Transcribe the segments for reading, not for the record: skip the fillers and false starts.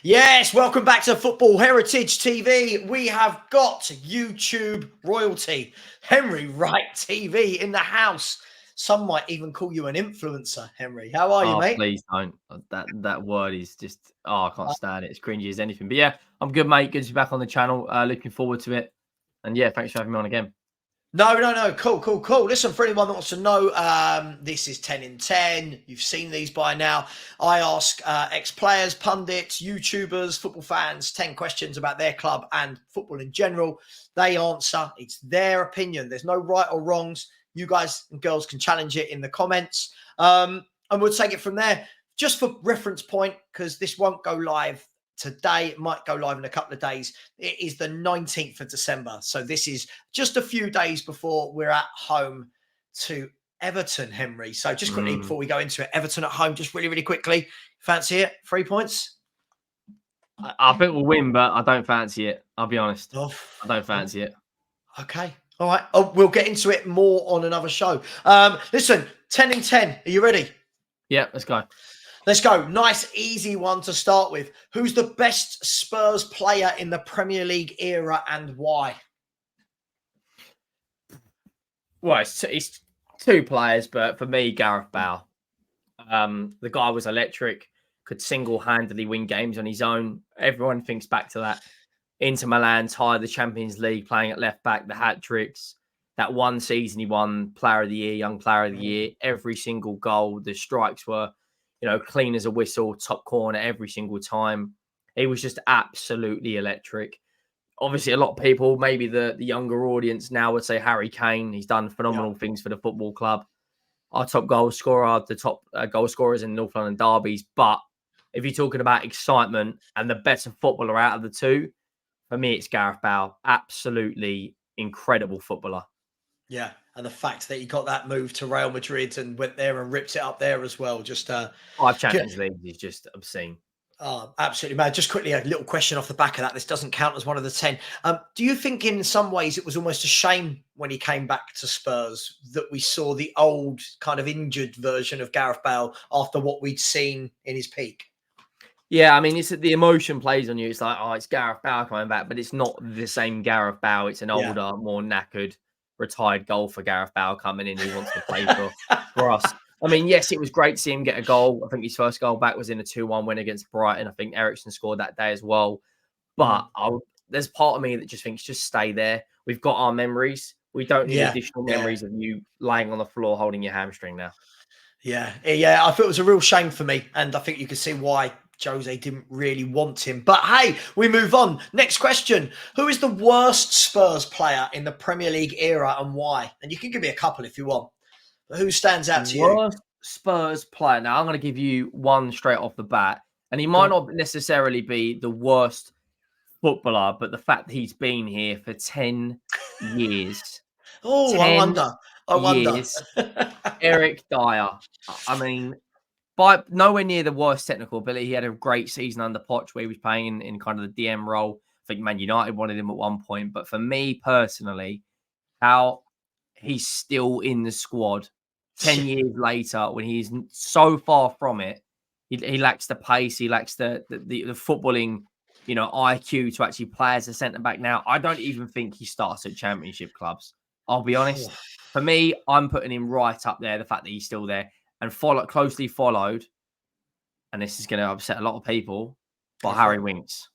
Yes, welcome back to Football Heritage TV. We have got YouTube royalty, Henry Wright TV in the house. Some might even call you an influencer, Henry. How are you, Oh, mate? please don't. That word is just I can't stand it. It's cringy as anything. But yeah, I'm good, mate. Good to be back on the channel. Looking forward to it. And yeah, thanks for having me on again. No. Cool. Listen, for anyone that wants to know, this is 10 in 10. You've seen these by now. I ask ex-players, pundits, YouTubers, football fans 10 questions about their club and football in general. They answer. It's their opinion. There's no right or wrongs. You guys and girls can challenge it in the comments. And we'll take it from there. Just for reference point, because this won't go live today, it might go live in a couple of days. It is the 19th of December. So this is just a few days before we're at home to Everton, Henry. So just quickly before we go into it, Everton at home, just really quickly. Fancy it? 3 points? I think we'll win, but I don't fancy it. I'll be honest. I don't fancy it. Okay. All right. Oh, we'll get into it more on another show. Listen, 10 in 10. Are you ready? Yeah, let's go. Let's go. Nice, easy one to start with. Who's the best Spurs player in the Premier League era and why? Well, it's two players, but for me, Gareth Bale. The guy was electric, could single-handedly win games on his own. Everyone thinks back to that Inter Milan tie, the Champions League, playing at left back, the hat tricks. That one season he won Player of the Year, Young Player of the Year. Every single goal, the strikes were, clean as a whistle, top corner every single time. He was just absolutely electric. Obviously, a lot of people, maybe the younger audience now would say Harry Kane. He's done phenomenal things for the football club. Our top goal scorer, the top goal scorers in North London derbies. But if you're talking about excitement and the better footballer out of the two, for me, it's Gareth Bale. Absolutely incredible footballer. Yeah, and the fact that he got that move to Real Madrid and went there and ripped it up there as well. Just 5 Champions Leagues is just obscene. Oh, absolutely, man. Just quickly, a little question off the back of that. This doesn't count as one of the 10. Do you think in some ways it was almost a shame when he came back to Spurs that we saw the old kind of injured version of Gareth Bale after what we'd seen in his peak? Yeah, I mean, it's the emotion plays on you. It's like, oh, it's Gareth Bale coming back, but it's not the same Gareth Bale. It's an older, more knackered, retired golfer Gareth Bale coming in who wants to play for us. I mean, yes, it was great to see him get a goal. I think his first goal back was in a 2-1 win against Brighton. I think Eriksen scored that day as well. But there's part of me that just thinks, just stay there. We've got our memories. We don't need additional memories of you lying on the floor holding your hamstring now. Yeah. I thought it was a real shame for me. And I think you can see why Jose didn't really want him. But hey, we move on. Next question. Who is the worst Spurs player in the Premier League era and why? And you can give me a couple if you want. But who stands out to you? Worst Spurs player. Now, I'm going to give you one straight off the bat. And he might not necessarily be the worst footballer, but the fact that he's been here for 10 years. Oh, 10 I wonder. years. Eric Dyer. I mean, by nowhere near the worst technical ability. He had a great season under Poch where he was playing in kind of the DM role. I think Man United wanted him at one point. But for me personally, how he's still in the squad 10 years later when he's so far from it, he lacks the pace. He lacks the footballing, IQ to actually play as a centre-back now. I don't even think he starts at championship clubs. I'll be honest. For me, I'm putting him right up there, the fact that he's still there. And closely followed, and this is going to upset a lot of people, by Harry Winks.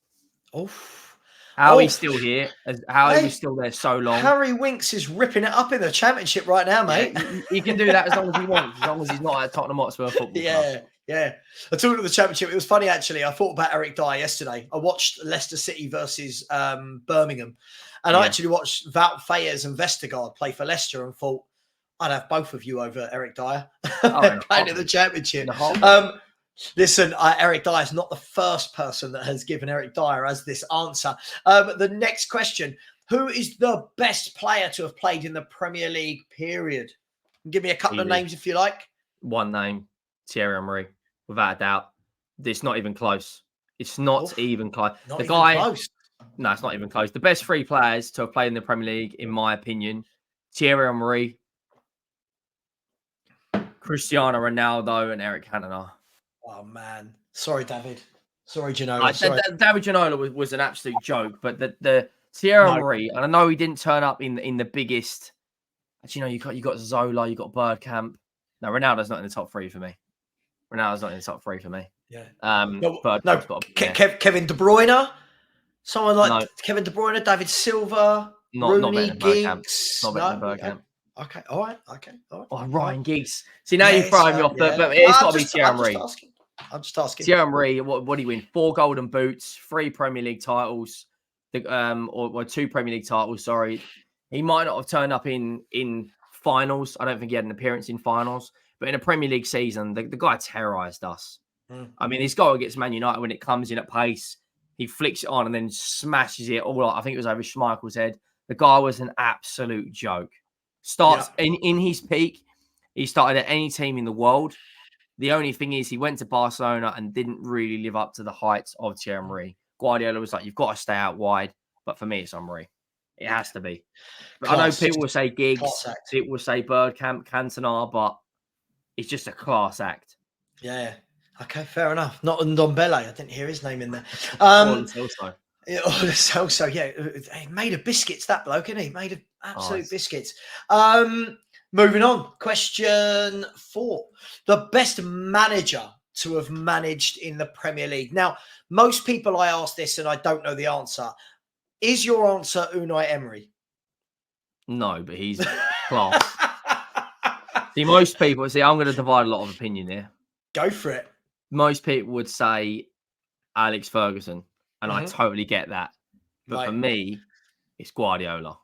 How he's still here, how he was still there so long. Harry Winks is ripping it up in the championship right now, mate. Yeah, he can do that as long as he wants, as long as he's not at Tottenham Hotspur Football Club. Yeah. I talked about the championship. It was funny, actually. I thought about Eric Dyer yesterday. I watched Leicester City versus Birmingham, and I actually watched Wout Faes and Vestergaard play for Leicester and thought, I'd have both of you over Eric Dyer playing in the championship. Listen, Eric Dyer is not the first person that has given Eric Dyer as this answer. The next question, who is the best player to have played in the Premier League period? Give me a couple of names if you like. One name, Thierry Henry, without a doubt. It's not even close. It's not even close. No, it's not even close. The best three players to have played in the Premier League, in my opinion, Thierry Henry, Cristiano Ronaldo, and Eric Cantona. Oh, man. Sorry, David. Sorry, Ginola. Like, Sorry. David Ginola was an absolute joke, but the Thierry Henry, and I know he didn't turn up in the biggest. Actually, you got Zola, you got Bergkamp. No, Ronaldo's not in the top three for me. Ronaldo's not in the top three for me. Yeah. Bergkamp's got Kevin De Bruyne. Someone like No. Kevin De Bruyne, David Silva, not Rooney, better than Bergkamp. Giggs. Not better than Bergkamp. Yeah. Okay. All right. Okay. All right. Oh, Ryan Giggs. See, now you're throwing me off, but Yeah. it's got to be Thierry Henry. I'm just asking. Thierry Henry, what did he win? 4 golden boots, 3 Premier League titles, or 2 Premier League titles, sorry. He might not have turned up in finals. I don't think he had an appearance in finals. But in a Premier League season, the guy terrorised us. I mean, his goal against Man United, when it comes in at pace, he flicks it on and then smashes it all. I think it was over Schmeichel's head. The guy was an absolute joke. Starts in his peak. He started at any team in the world. The only thing is he went to Barcelona and didn't really live up to the heights of Thierry Henry. Guardiola was like, you've got to stay out wide. But for me, it's Henry. It has to be. But I know people will say Giggs, people will say Bergkamp, Cantona, but it's just a class act. Yeah. Okay, fair enough. Not Ndombele. I didn't hear his name in there. Also, yeah. He made of biscuits, that bloke, isn't he? Made of absolute biscuits. Moving on. Question 4. The best manager to have managed in the Premier League. Now, most people I ask this and I don't know the answer. Is your answer Unai Emery? No, but he's class. See, most people, I'm going to divide a lot of opinion here. Go for it. Most people would say Alex Ferguson, and I totally get that. But for me, it's Guardiola.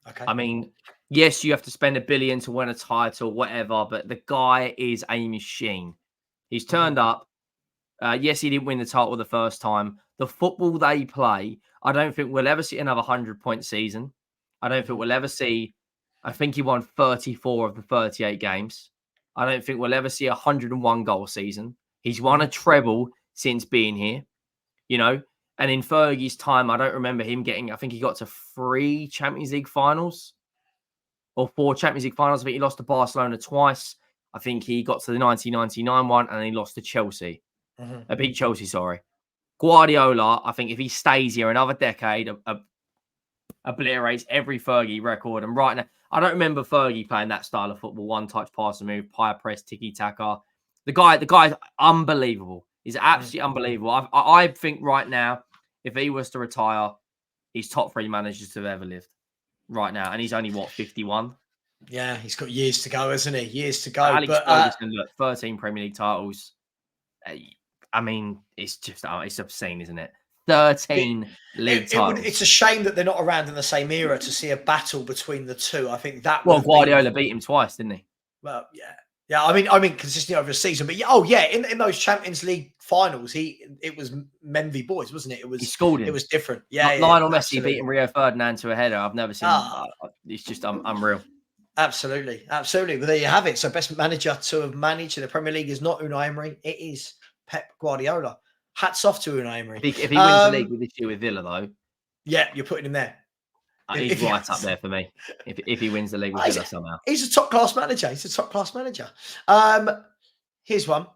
Okay. I mean, yes, you have to spend $1 billion to win a title, whatever, but the guy is a machine. He's turned up. Yes, he didn't win the title the first time. The football they play, I don't think we'll ever see another 100-point season. I don't think we'll ever see. I think he won 34 of the 38 games. I don't think we'll ever see a 101 goal season. He's won a treble since being here, And in Fergie's time, I don't remember him getting. I think he got to 3 Champions League finals or 4 Champions League finals. I think he lost to Barcelona twice. I think he got to the 1999 one, and he lost to Chelsea. Beat Chelsea, sorry. Guardiola, I think if he stays here another decade, obliterates every Fergie record. And right now, I don't remember Fergie playing that style of football, one-touch passing move, high press, tiki-taka. The guy's unbelievable. He's absolutely unbelievable. I think right now, if he was to retire, he's top 3 managers to have ever lived right now. And he's only, 51? Yeah, he's got years to go, hasn't he? Years to go. Alex Ferguson, look, 13 Premier League titles. I mean, it's obscene, isn't it? 13 league titles. It's a shame that they're not around in the same era to see a battle between the two. I think that. Well, Guardiola beat him twice, didn't he? Well, yeah. Yeah, I mean, consistently over a season, but in those Champions League finals, it was men v boys, wasn't it? He scored him. It was different. Yeah, Lionel Messi beating Rio Ferdinand to a header. I've never seen. It's just unreal. Absolutely. But there you have it. So, best manager to have managed in the Premier League is not Unai Emery. It is Pep Guardiola. Hats off to Unai Emery. If he wins the league with this year with Villa, though, yeah, you're putting him there. He's right up there for me. If he wins the league with Villa somehow, he's a top class manager. Here's one: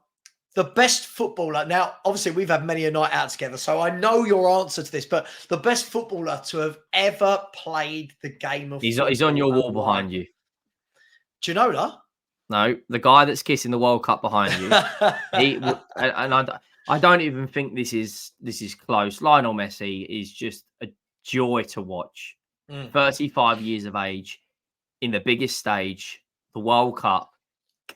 the best footballer. Now, obviously, we've had many a night out together, so I know your answer to this. But the best footballer to have ever played the game of football. He's on your wall behind you. Ginola? No, the guy that's kissing the World Cup behind you. I don't even think this is close. Lionel Messi is just a joy to watch. 35 years of age, in the biggest stage, the World Cup,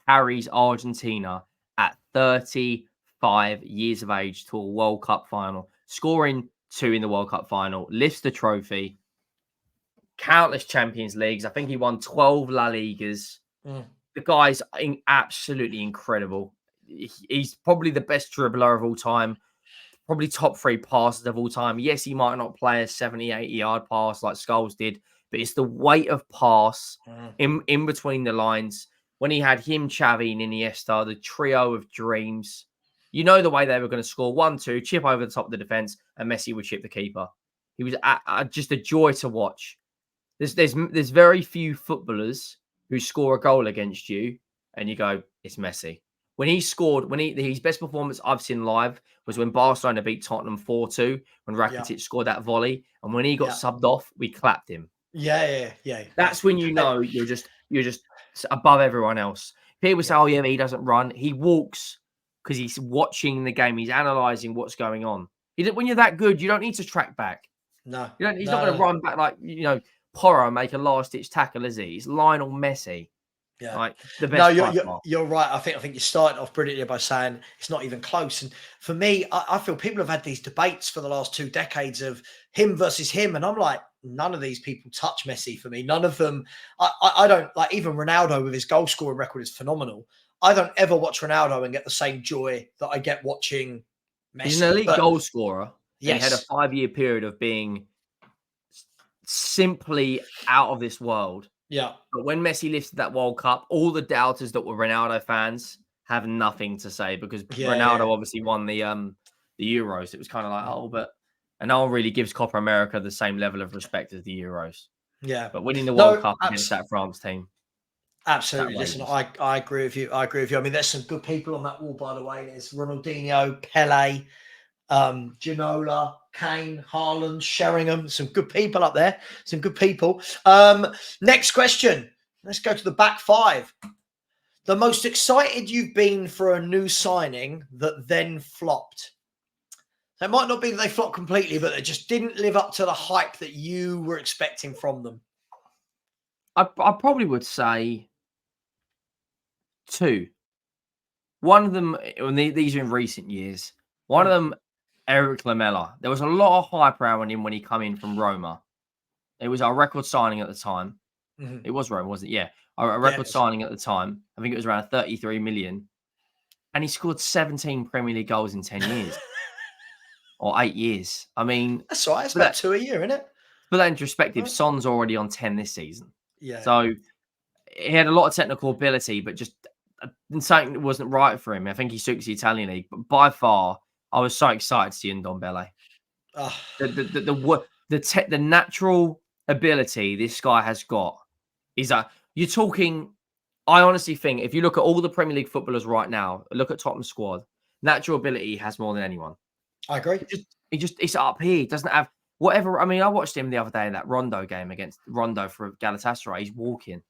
carries Argentina at 35 years of age to a World Cup final, scoring 2 in the World Cup final, lifts the trophy, countless Champions Leagues. I think he won 12 La Ligas. The guy's absolutely incredible. He's probably the best dribbler of all time. Probably top 3 passes of all time. Yes, he might not play a 70, 80-yard pass like Scholes did, but it's the weight of pass in between the lines. When he had him, Xavi, and Iniesta, the trio of dreams, you know the way they were going to score 1-2, chip over the top of the defense, and Messi would chip the keeper. He was just a joy to watch. There's very few footballers who score a goal against you, and you go, it's Messi. when he scored, his best performance I've seen live was when Barcelona beat Tottenham 4-2 when Rakitic scored that volley, and when he got subbed off, we clapped him. Yeah. That's when you know you're just above everyone else. People say, "Oh yeah, he doesn't run. He walks because he's watching the game. He's analyzing what's going on." When you're that good, you don't need to track back. No, He's not going to run back like Porro make a last ditch tackle, is he? He's Lionel Messi. Yeah. Like the best. You're right. I think you started off brilliantly by saying it's not even close. And for me, I feel people have had these debates for the last 2 decades of him versus him, and I'm like, none of these people touch Messi for me. None of them. I don't like, even Ronaldo with his goal scoring record is phenomenal. I don't ever watch Ronaldo and get the same joy that I get watching Messi. He's an elite goal scorer. Yes. He had a 5-year period of being simply out of this world. Yeah. But when Messi lifted that World Cup, all the doubters that were Ronaldo fans have nothing to say because Ronaldo obviously won the Euros. It was kind of like, and no one really gives Copa America the same level of respect as the Euros. Yeah. But winning the World Cup against that France team. Absolutely. Listen, I agree with you. I mean, there's some good people on that wall, by the way. There's Ronaldinho, Pele, Ginola, Kane, Haaland, Sheringham. Some good people up there. Some good people. Next question. Let's go to the back 5. The most excited you've been for a new signing that then flopped. So it might not be that they flopped completely, but they just didn't live up to the hype that you were expecting from them. I probably would say 2. One of them, these are in recent years. One of them, Eric Lamela. There was a lot of hype around him when he came in from Roma. It was our record signing at the time. Mm-hmm. It was Roma, wasn't it? Yeah. A record signing at the time. I think it was around 33 million. And he scored 17 Premier League goals in 10 years. Or 8 years. I mean... That's right. It's about 2 a year, isn't it? Put that in perspective, Son's already on 10 this season. Yeah. So he had a lot of technical ability, but just something that wasn't right for him. I think he suits the Italian league. But by far, I was so excited to see Ndombele. The natural ability this guy has got is that you're talking. I honestly think if you look at all the Premier League footballers right now, look at Tottenham squad, natural ability he has more than anyone. I agree. It's up here. He doesn't have whatever. I mean, I watched him the other day in that Rondo game against Rondo for Galatasaray. He's walking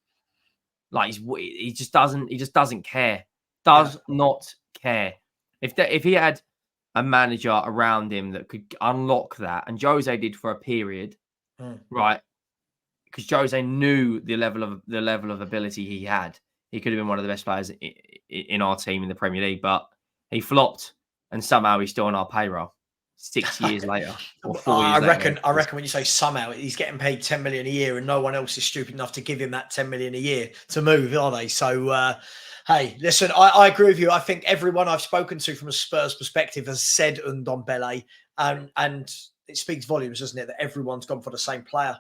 like he just doesn't care. Does not care. If he had a manager around him that could unlock that, and Jose did for a period, right? Because Jose knew the level of ability he had. He could have been one of the best players in our team in the Premier League, but he flopped, and somehow he's still on our payroll 6 years later. Or 4 years later. I reckon when you say somehow, he's getting paid 10 million a year, and no one else is stupid enough to give him that 10 million a year to move, are they? So, hey, listen, I agree with you. I think everyone I've spoken to from a Spurs perspective has said Ndombele, and it speaks volumes, doesn't it, that everyone's gone for the same player.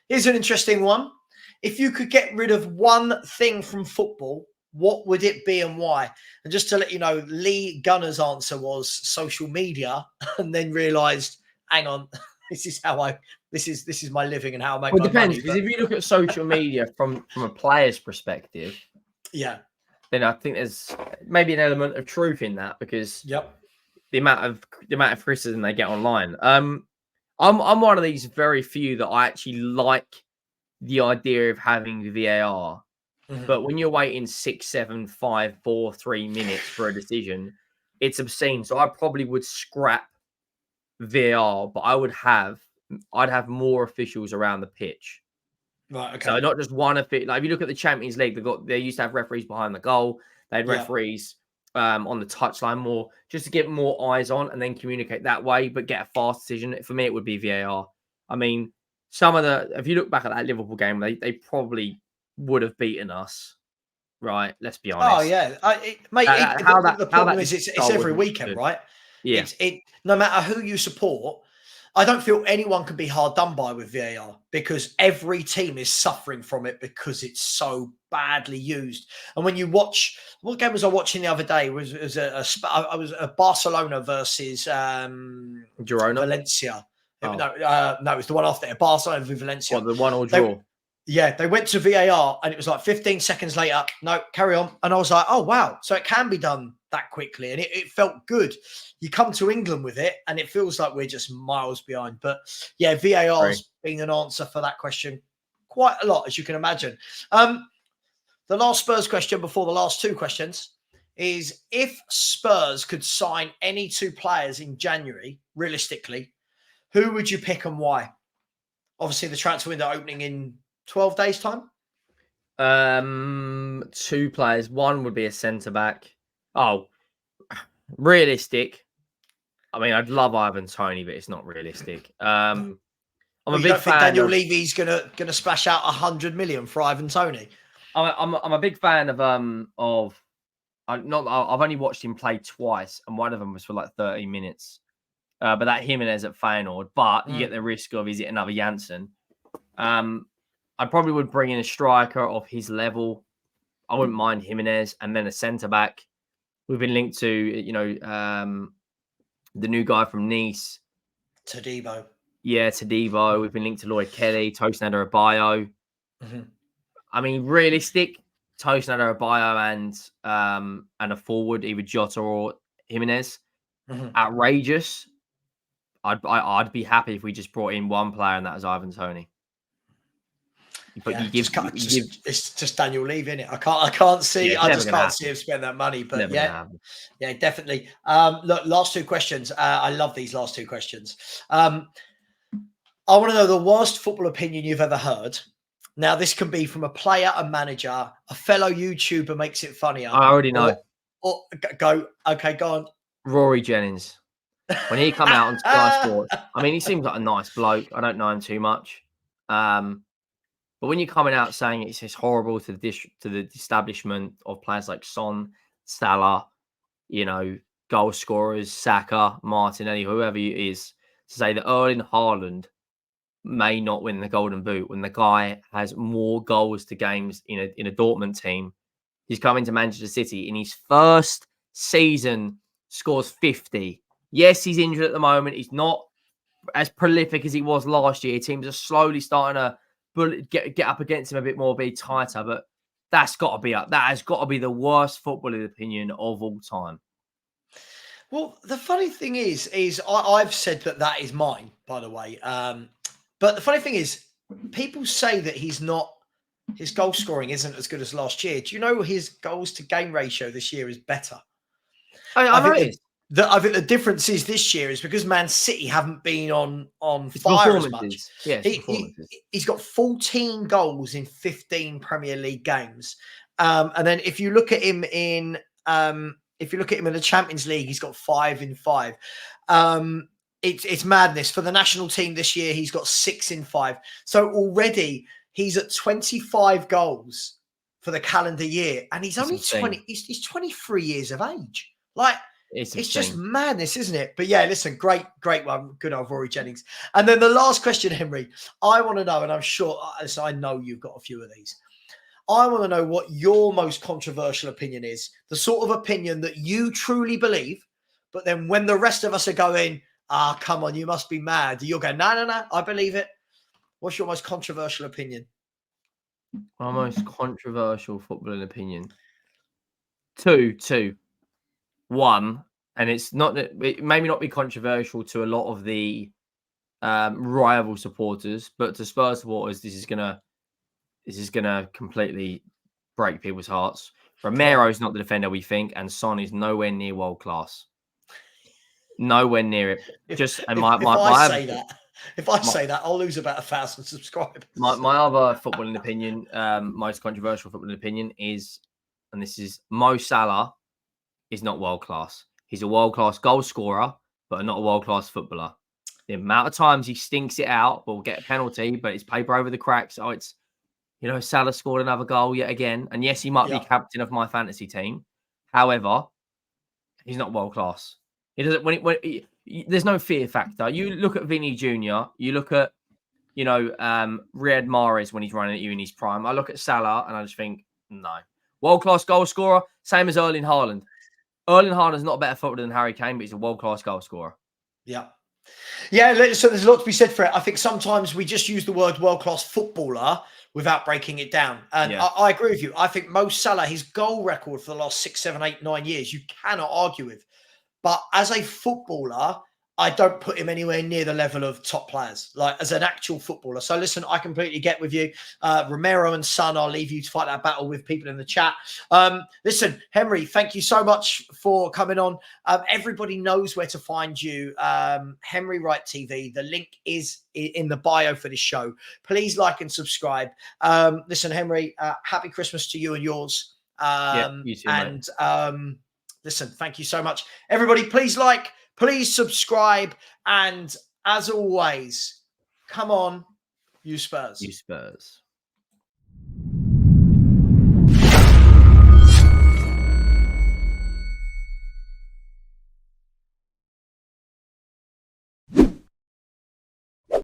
Here's an interesting one. If you could get rid of one thing from football, what would it be and why? And just to let you know, Lee Gunner's answer was social media, and then realised, hang on, this is my living and how I make my money. It depends, because if you look at social media from a player's perspective, then I think there's maybe an element of truth in that, because the amount of criticism they get online. I'm one of these very few that I actually like the idea of having VAR. But when you're waiting 6, 7, 5, 4, 3 minutes for a decision, it's obscene. So I probably would scrap VAR, but I'd have more officials around the pitch. Right. Okay. So not just one official. Like if you look at the Champions League, they used to have referees behind the goal. They had referees on the touchline more, just to get more eyes on and then communicate that way, but get a fast decision. For me, it would be VAR. I mean, if you look back at that Liverpool game, they probably would have beaten us, right? Let's be honest. Oh yeah, the problem is it's every weekend, right? Yeah. No matter who you support, I don't feel anyone can be hard done by with VAR, because every team is suffering from it because it's so badly used. And when you watch, what game was I watching the other day? Was a Barcelona versus Girona, Valencia. No, it was the one after it. Barcelona with Valencia. What, the 1-1 draw? Yeah, they went to VAR and it was like 15 seconds later, no, carry on. And I was like, oh, wow. So it can be done that quickly. And it felt good. You come to England with it and it feels like we're just miles behind. But yeah, VAR's been an answer for that question quite a lot, as you can imagine. The last Spurs question before the last two questions is, if Spurs could sign any two players in January, realistically, who would you pick and why? Obviously, the transfer window opening in 12 days' time. Two players. One would be a centre back. Oh, realistic. I mean, I'd love Ivan Toney, but it's not realistic. I'm a big fan. Daniel Levy's gonna splash out 100 million for Ivan Toney? I'm a big fan of I've only watched him play twice, and one of them was for like 30 minutes. But that Jimenez at Feyenoord, but you get the risk of, is it another Janssen? I probably would bring in a striker of his level. I wouldn't mind Jimenez, and then a centre back. We've been linked to, the new guy from Nice, Todibo. Yeah, Todibo. We've been linked to Lloyd Kelly, Tosin Adarabioyo. I mean, realistic, Tosin Adarabioyo and a forward, either Jota or Jimenez. Outrageous. I'd be happy if we just brought in one player, and that was Ivan Toney. But it's just Daniel Levy, isn't it? I can't see. Yeah, I just can't see him spend that money. But yeah, definitely. Look, last two questions. I love these last two questions. I want to know the worst football opinion you've ever heard. Now, this can be from a player, a manager, a fellow YouTuber makes it funnier. I already know. Or go on. Rory Jennings. When he come out on Sky Sports, I mean, he seems like a nice bloke. I don't know him too much. But when you're coming out saying it's horrible to the establishment of players like Son, Salah, goal scorers, Saka, Martinelli, whoever he is, to say that Erling Haaland may not win the Golden Boot when the guy has more goals to games in a Dortmund team. He's coming to Manchester City in his first season, scores 50. Yes, he's injured at the moment. He's not as prolific as he was last year. Teams are slowly starting to get up against him a bit more, be tighter. But that's got to be up. That has got to be the worst footballing opinion of all time. Well, the funny thing is I've said that is mine, by the way. But the funny thing is, people say that his goal scoring isn't as good as last year. Do you know his goals to game ratio this year is better? I think the difference is this year is because Man City haven't been on fire as much. Yeah, he's got 14 goals in 15 Premier League games, and then if you look at him in the Champions League, he's got 5 in 5. It's madness. For the national team this year, he's got 6 in 5. So already he's at 25 goals for the calendar year, and he's only 20. He's 23 years of age. Like. It's just madness, isn't it? But yeah, listen, great one. Good old Rory Jennings. And then the last question, Henry, I want to know, and I'm sure, I know you've got a few of these. I want to know what your most controversial opinion is. The sort of opinion that you truly believe, but then when the rest of us are going, come on, you must be mad. You're going, no, I believe it. What's your most controversial opinion? My most controversial footballing opinion. Two. One, and it may not be controversial to a lot of the rival supporters, but to Spurs supporters, this is gonna completely break people's hearts. Romero is not the defender we think, and Son is nowhere near world class. Nowhere near it. If I say that, I'll lose about 1,000 subscribers. My other footballing opinion, most controversial footballing opinion is, and this is Mo Salah. Is not world class. He's a world class goal scorer, but not a world class footballer. The amount of times he stinks it out, will get a penalty, but it's paper over the cracks. Oh, it's Salah scored another goal yet again, and yes, he might be captain of my fantasy team. However, he's not world class. He doesn't. There's no fear factor. You look at Vinny Jr. You look at Riyad Mahrez when he's running at you in his prime. I look at Salah and I just think no. World class goal scorer, same as Erling Haaland. Erling Haaland is not a better footballer than Harry Kane, but he's a world-class goal scorer. Yeah. Yeah, so there's a lot to be said for it. I think sometimes we just use the word world-class footballer without breaking it down. And Yeah. I agree with you. I think Mo Salah, his goal record for the last 6, 7, 8, 9 years, you cannot argue with. But as a footballer, I don't put him anywhere near the level of top players, like as an actual footballer. So listen, I completely get with you. Romero and Son, I'll leave you to fight that battle with people in the chat. Listen, Henry, thank you so much for coming on. Everybody knows where to find you. Henry Wright TV. The link is in the bio for this show. Please like and subscribe. Listen, Henry, happy Christmas to you and yours. You too, mate. And listen, thank you so much. Everybody, please like, please subscribe. And as always, come on, you Spurs. You Spurs.